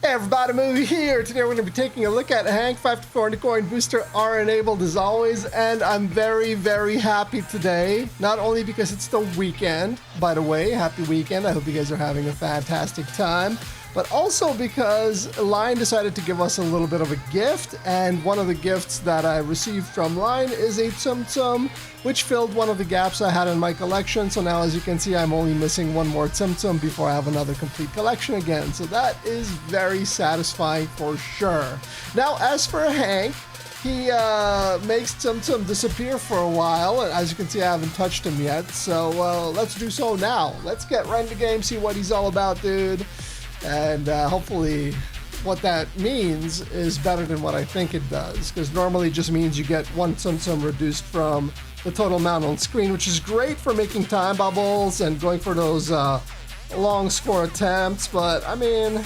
Hey everybody, Movie here. Today we're going to be taking a look at Hank. 5 to 400 coin booster are enabled as always, and I'm very, very happy today. Not only because it's the weekend, by the way, happy weekend. I hope you guys are having a fantastic time. But also because Line decided to give us a little bit of a gift, and one of the gifts that I received from Line is a Tsum Tsum, which filled one of the gaps I had in my collection. So now, as you can see, I'm only missing one more Tsum Tsum before I have another complete collection again. So that is very satisfying for sure. Now, as for Hank, he makes Tsum Tsum disappear for a while, and as you can see, I haven't touched him yet. So let's do so now. Let's get right into the game, see what he's all about, dude. And hopefully what that means is better than what I think it does, because normally it just means you get one Tsum Tsum reduced from the total amount on screen, which is great for making time bubbles and going for those long score attempts. But I mean,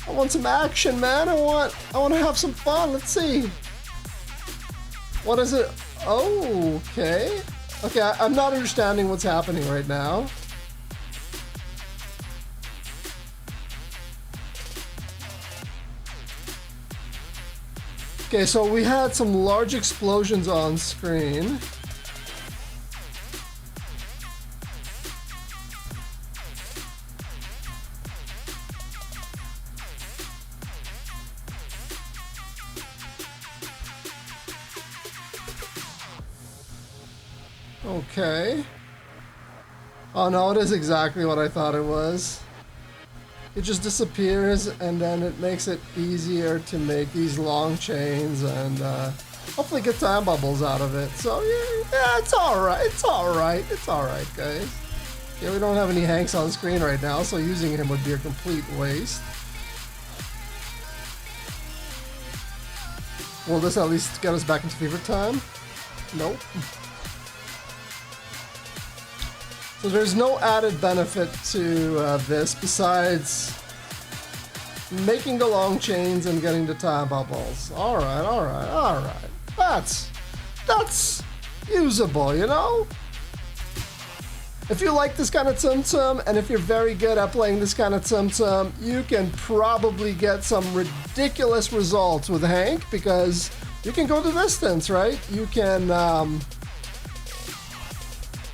I want some action, man. I want to have some fun. Let's see. What is it? Oh, okay. I'm not understanding what's happening right now. Okay, so we had some large explosions on screen. Okay. Oh no, it is exactly what I thought it was. It just disappears, and then it makes it easier to make these long chains and hopefully get time bubbles out of it. So yeah, it's alright. It's alright, guys. Yeah, we don't have any Hanks on screen right now, so using him would be a complete waste. Will this at least get us back into fever time? Nope. So there's no added benefit to this besides making the long chains and getting the time bubbles. Alright. That's usable, you know? If you like this kind of Tsum Tsum, and if you're very good at playing this kind of Tsum Tsum, you can probably get some ridiculous results with Hank, because you can go the distance, right? You can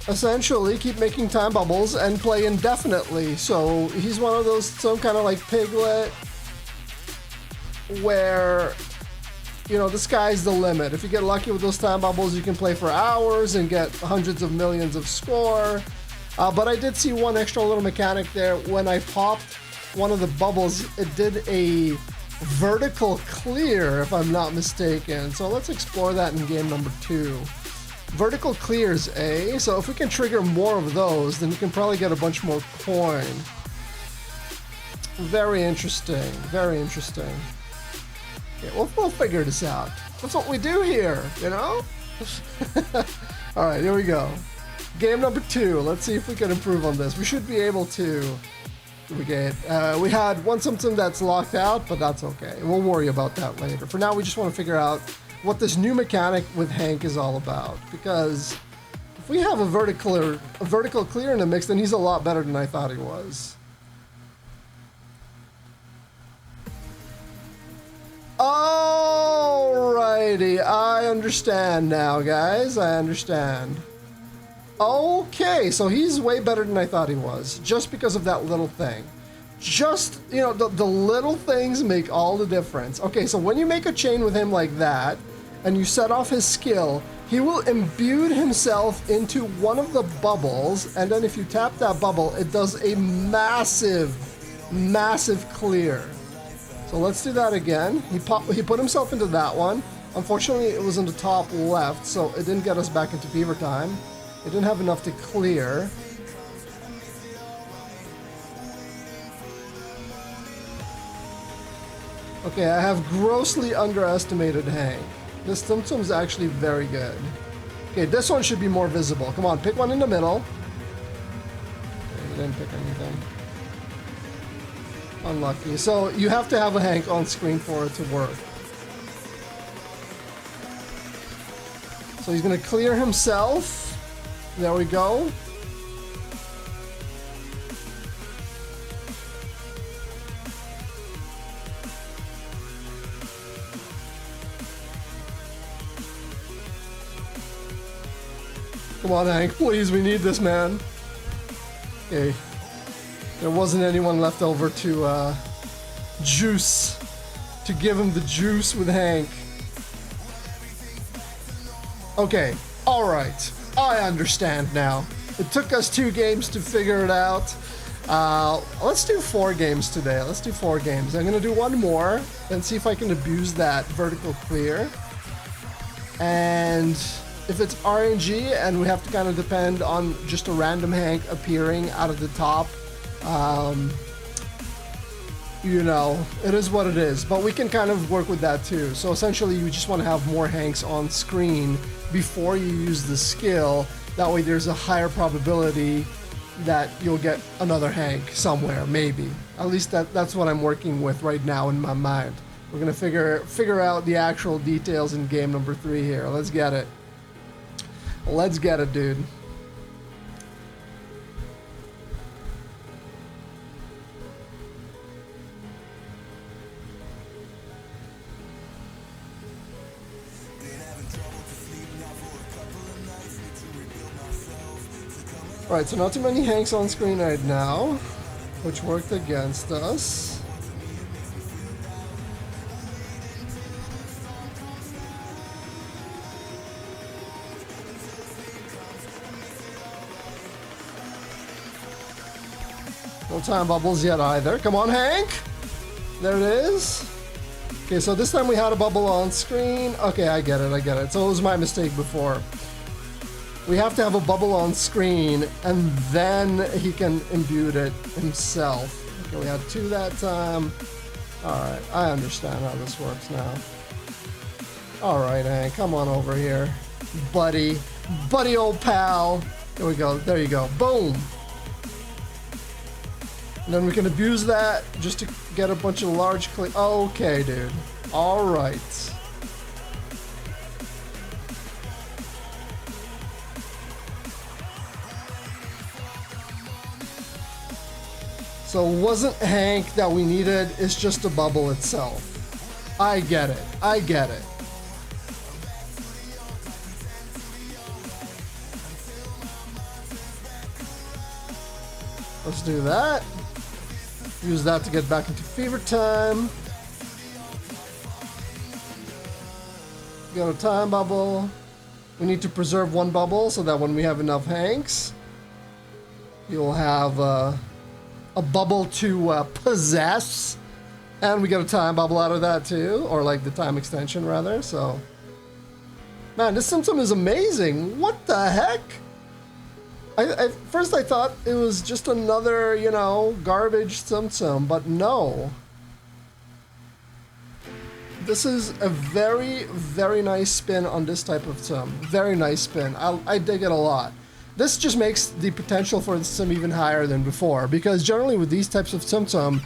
essentially keep making time bubbles and play indefinitely. So he's one of those, some kind of like Piglet, where, you know, the sky's the limit. If you get lucky with those time bubbles, you can play for hours and get hundreds of millions of score. But I did see one extra little mechanic there. When I popped one of the bubbles, it did a vertical clear, if I'm not mistaken. So let's explore that in game number 2. Vertical clears, eh? So if we can trigger more of those, then you can probably get a bunch more coin. Very interesting. Very interesting. Okay, we'll figure this out. That's what we do here, you know? Alright, here we go. Game number 2. Let's see if we can improve on this. We should be able to. We had one Tsum Tsum that's locked out, but that's okay. We'll worry about that later. For now, we just want to figure out what this new mechanic with Hank is all about, because if we have a vertical clear in the mix, then he's a lot better than I thought he was. Alrighty, I understand now, guys. I understand. Okay, so he's way better than I thought he was, just because of that little thing. Just, you know, the little things make all the difference. Okay, so when you make a chain with him like that, and you set off his skill, he will imbue himself into one of the bubbles, and then if you tap that bubble, it does a massive clear. So let's do that again. He put himself into that one. Unfortunately, it was in the top left, so it didn't get us back into fever time. It didn't have enough to clear. Okay, I have grossly underestimated Hank. This Tsum Tsum is actually very good. Okay, this one should be more visible. Come on, pick one in the middle. Okay, you didn't pick anything. Unlucky. So you have to have a Hank on screen for it to work. So he's gonna clear himself. There we go. Come on, Hank, please, we need this, man. Okay. There wasn't anyone left over to, juice. To give him the juice with Hank. Okay, alright. I understand now. It took us 2 games to figure it out. Let's do 4 games today. Let's do 4 games. I'm gonna do 1 more and see if I can abuse that vertical clear. And if it's RNG and we have to kind of depend on just a random Hank appearing out of the top, you know, it is what it is. But we can kind of work with that too. So essentially you just want to have more Hanks on screen before you use the skill. That way there's a higher probability that you'll get another Hank somewhere, maybe. At least that's what I'm working with right now in my mind. We're gonna figure out the actual details in game number 3 here. Let's get it. Let's get it, dude. Alright, so not too many Hanks on screen right now, which worked against us. No time bubbles yet either. Come on, Hank! There it is. Okay, so this time we had a bubble on screen. Okay, I get it. So it was my mistake before. We have to have a bubble on screen, and then he can imbue it himself. Okay, we had 2 that time. Alright, I understand how this works now. Alright, Hank, come on over here. Buddy. Buddy, old pal. Here we go. There you go. Boom! And then we can abuse that just to get a bunch of large click. Okay, dude. Alright. So it wasn't Hank that we needed, it's just a bubble itself. I get it. I get it. Let's do that. Use that to get back into fever time. Got a time bubble. We need to preserve 1 bubble so that when we have enough Hanks, you'll have a bubble to possess. And we get a time bubble out of that too, or like the time extension rather. So, man, this Tsum Tsum is amazing. What the heck? First I thought it was just another, you know, garbage Tsum Tsum, but no. This is a very, very nice spin on this type of Tsum. Very nice spin. I dig it a lot. This just makes the potential for the Tsum even higher than before, because generally with these types of Tsum Tsum,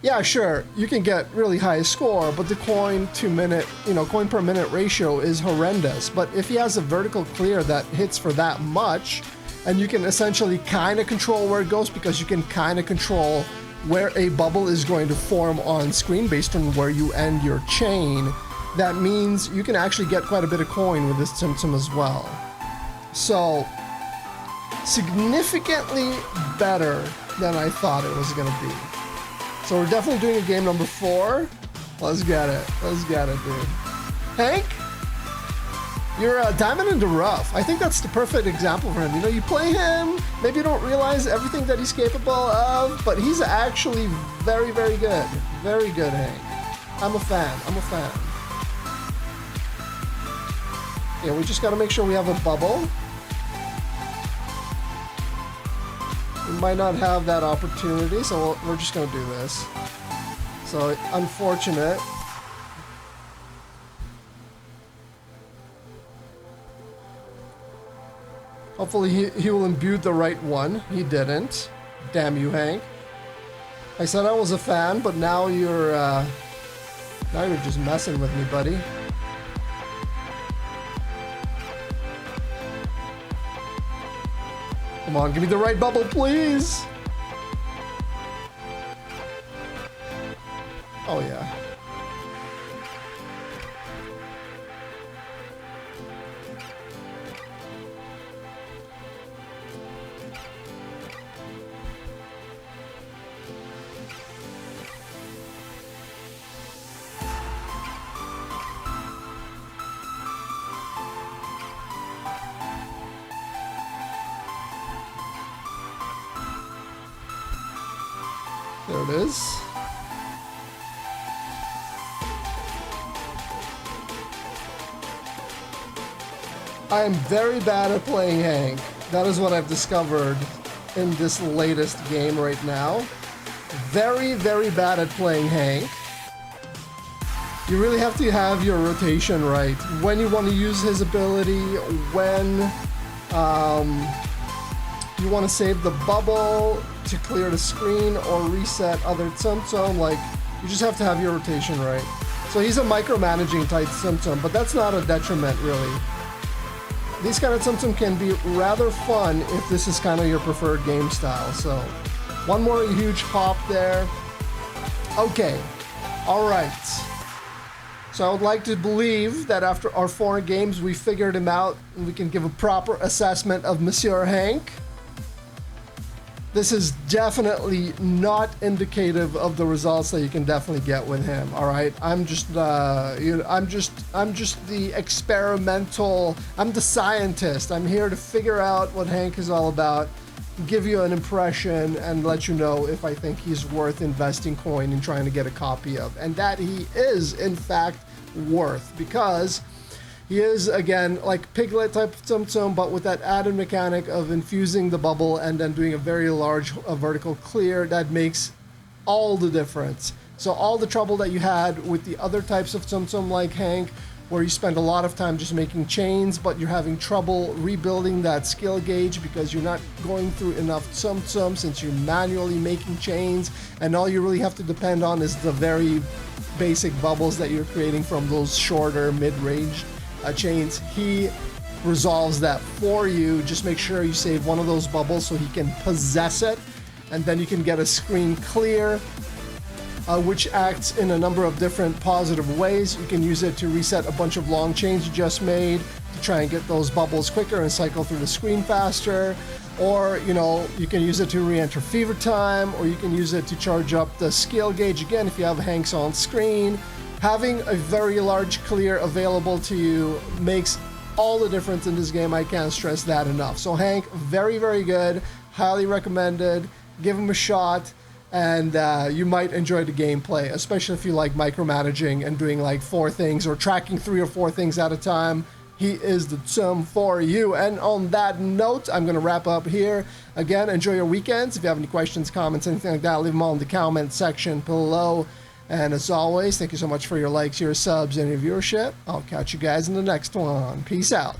yeah, sure, you can get really high score, but the coin per minute ratio is horrendous. But if he has a vertical clear that hits for that much, and you can essentially kind of control where it goes, because you can kind of control where a bubble is going to form on screen based on where you end your chain, that means you can actually get quite a bit of coin with this Tsum Tsum as well. So, significantly better than I thought it was going to be. So we're definitely doing a game number 4. Let's get it. Let's get it, dude. Hank? You're diamond in the rough. I think that's the perfect example for him. You know, you play him, maybe you don't realize everything that he's capable of, but he's actually very, very good. Very good, Hank. I'm a fan. I'm a fan. Yeah, we just got to make sure we have a bubble. We might not have that opportunity, so we're just going to do this. So, unfortunate. Hopefully he will imbue the right one. He didn't. Damn you, Hank. I said I was a fan, but now you're just messing with me, buddy. Come on, give me the right bubble, please. Oh, yeah. There it is. I am very bad at playing Hank. That is what I've discovered in this latest game right now. Very, very bad at playing Hank. You really have to have your rotation right. When you want to use his ability, when you want to save the bubble to clear the screen or reset other Tsum Tsum, like, you just have to have your rotation right. So he's a micromanaging type Tsum Tsum, but that's not a detriment, really. These kind of Tsum Tsum can be rather fun if this is kind of your preferred game style. So, one more huge pop there. Okay, all right. So I would like to believe that after our 4 games, we figured him out and we can give a proper assessment of Monsieur Hank. This is definitely not indicative of the results that you can definitely get with him. All right, I'm just the experimental. I'm the scientist. I'm here to figure out what Hank is all about, give you an impression, and let you know if I think he's worth investing coin in trying to get a copy of, and that he is in fact worth, because he is, again, like Piglet type of Tsum Tsum, but with that added mechanic of infusing the bubble and then doing a very large vertical clear that makes all the difference. So all the trouble that you had with the other types of Tsum Tsum like Hank, where you spend a lot of time just making chains, but you're having trouble rebuilding that skill gauge because you're not going through enough Tsum Tsum since you're manually making chains, and all you really have to depend on is the very basic bubbles that you're creating from those shorter mid-range chains. He resolves that for you. Just make sure you save one of those bubbles so he can possess it, and then you can get a screen clear, which acts in a number of different positive ways. You can use it to reset a bunch of long chains you just made to try and get those bubbles quicker and cycle through the screen faster, or you can use it to re-enter fever time, or you can use it to charge up the skill gauge again if you have Hanks on screen. Having a very large clear available to you makes all the difference in this game. I can't stress that enough. So Hank, very, very good. Highly recommended. Give him a shot, and you might enjoy the gameplay, especially if you like micromanaging and doing like 4 things or tracking 3 or 4 things at a time. He is the Tsum for you. And on that note, I'm going to wrap up here. Again, enjoy your weekends. If you have any questions, comments, anything like that, leave them all in the comment section below. And as always, thank you so much for your likes, your subs, and your viewership. I'll catch you guys in the next one. Peace out.